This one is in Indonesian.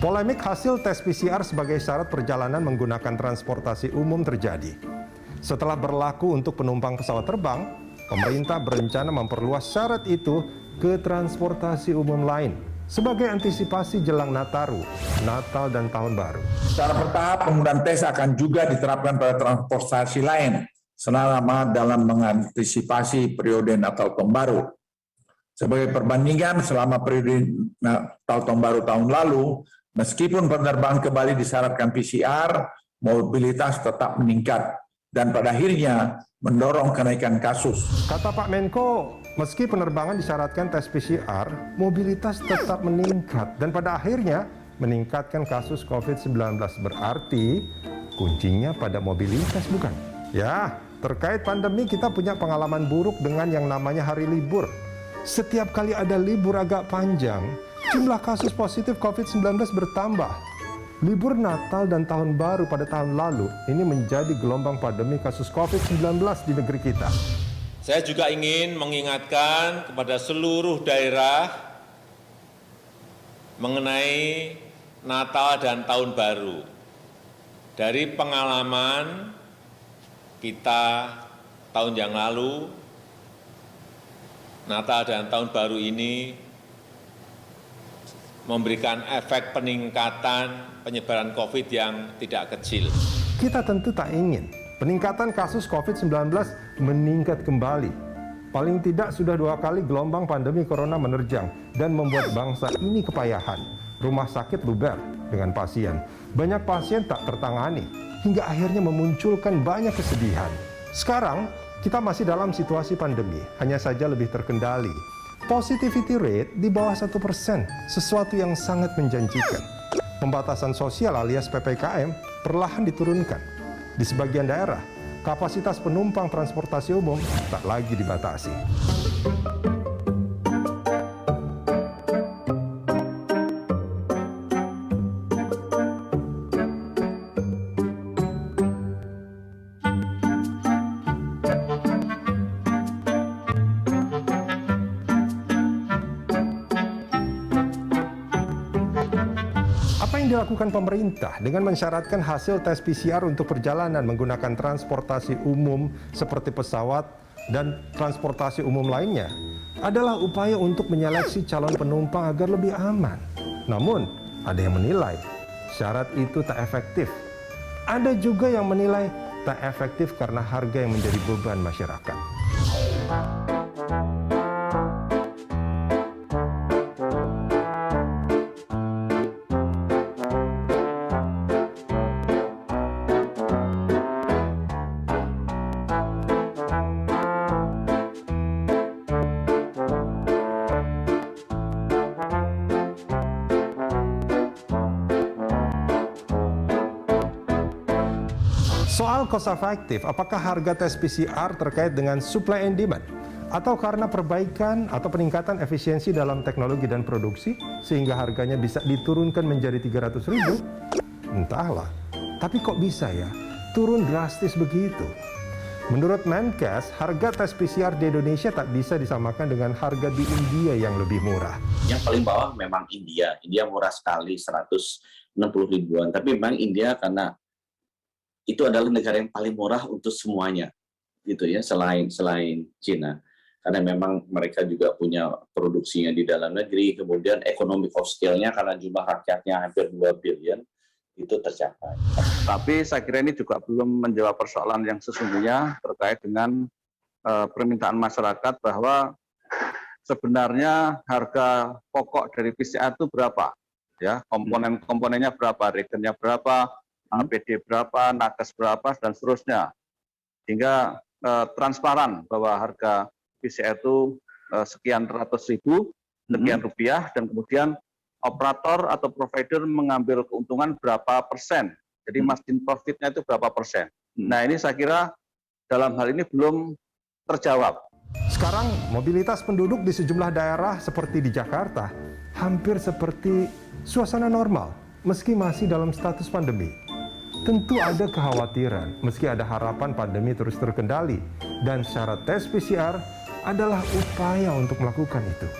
Polemik hasil tes PCR sebagai syarat perjalanan menggunakan transportasi umum terjadi. Setelah berlaku untuk penumpang pesawat terbang, pemerintah berencana memperluas syarat itu ke transportasi umum lain sebagai antisipasi jelang Nataru, Natal dan Tahun Baru. Secara bertahap penggunaan tes akan juga diterapkan pada transportasi lain selama dalam mengantisipasi periode Natal Tahun Baru. Sebagai perbandingan selama periode Natal Tahun Baru tahun lalu, meskipun penerbangan kembali disyaratkan PCR, mobilitas tetap meningkat dan pada akhirnya mendorong kenaikan kasus. Kata Pak Menko, meski penerbangan disyaratkan tes PCR, mobilitas tetap meningkat dan pada akhirnya meningkatkan kasus COVID-19. Berarti kuncinya pada mobilitas, bukan? Ya, terkait pandemi kita punya pengalaman buruk dengan yang namanya hari libur. Setiap kali ada libur agak panjang, jumlah kasus positif COVID-19 bertambah. Libur Natal dan Tahun Baru pada tahun lalu ini menjadi gelombang pandemi kasus COVID-19 di negeri kita. Saya juga ingin mengingatkan kepada seluruh daerah mengenai Natal dan Tahun Baru. Dari pengalaman kita tahun yang lalu, Natal dan Tahun Baru ini memberikan efek peningkatan penyebaran COVID yang tidak kecil. Kita tentu tak ingin peningkatan kasus COVID-19 meningkat kembali. Paling tidak sudah 2 kali gelombang pandemi corona menerjang dan membuat bangsa ini kepayahan. Rumah sakit luber dengan pasien. Banyak pasien tak tertangani hingga akhirnya memunculkan banyak kesedihan. Sekarang kita masih dalam situasi pandemi, hanya saja lebih terkendali. Positivity rate di bawah 1%, sesuatu yang sangat menjanjikan. Pembatasan sosial alias PPKM perlahan diturunkan. Di sebagian daerah, kapasitas penumpang transportasi umum tak lagi dibatasi. Apa yang dilakukan pemerintah dengan mensyaratkan hasil tes PCR untuk perjalanan menggunakan transportasi umum seperti pesawat dan transportasi umum lainnya adalah upaya untuk menyeleksi calon penumpang agar lebih aman. Namun, ada yang menilai syarat itu tak efektif. Ada juga yang menilai tak efektif karena harga yang menjadi beban masyarakat. Soal cost efektif, apakah harga tes PCR terkait dengan supply and demand? Atau karena perbaikan atau peningkatan efisiensi dalam teknologi dan produksi, sehingga harganya bisa diturunkan menjadi 300.000? Entahlah, tapi kok bisa ya, turun drastis begitu? Menurut Menkes, harga tes PCR di Indonesia tak bisa disamakan dengan harga di India yang lebih murah. Yang paling bawah memang India. India murah sekali, 160 ribuan. Tapi memang India karena itu adalah negara yang paling murah untuk semuanya, gitu ya, selain Cina. Karena memang mereka juga punya produksinya di dalam negeri, kemudian ekonomi of scale-nya karena jumlah rakyatnya hampir 2 billion, itu tercapai. Tapi saya kira ini juga belum menjawab persoalan yang sesungguhnya terkait dengan permintaan masyarakat bahwa sebenarnya harga pokok dari PCR itu berapa, ya, komponen-komponennya berapa, reagennya berapa, APD berapa, nakes berapa, dan seterusnya. Hingga transparan bahwa harga PCR itu sekian ratus ribu, sekian rupiah, dan kemudian operator atau provider mengambil keuntungan berapa persen. Jadi margin profitnya itu berapa persen. Nah, ini saya kira dalam hal ini belum terjawab. Sekarang mobilitas penduduk di sejumlah daerah seperti di Jakarta hampir seperti suasana normal meski masih dalam status pandemi. Tentu ada kekhawatiran meski ada harapan pandemi terus terkendali dan syarat tes PCR adalah upaya untuk melakukan itu.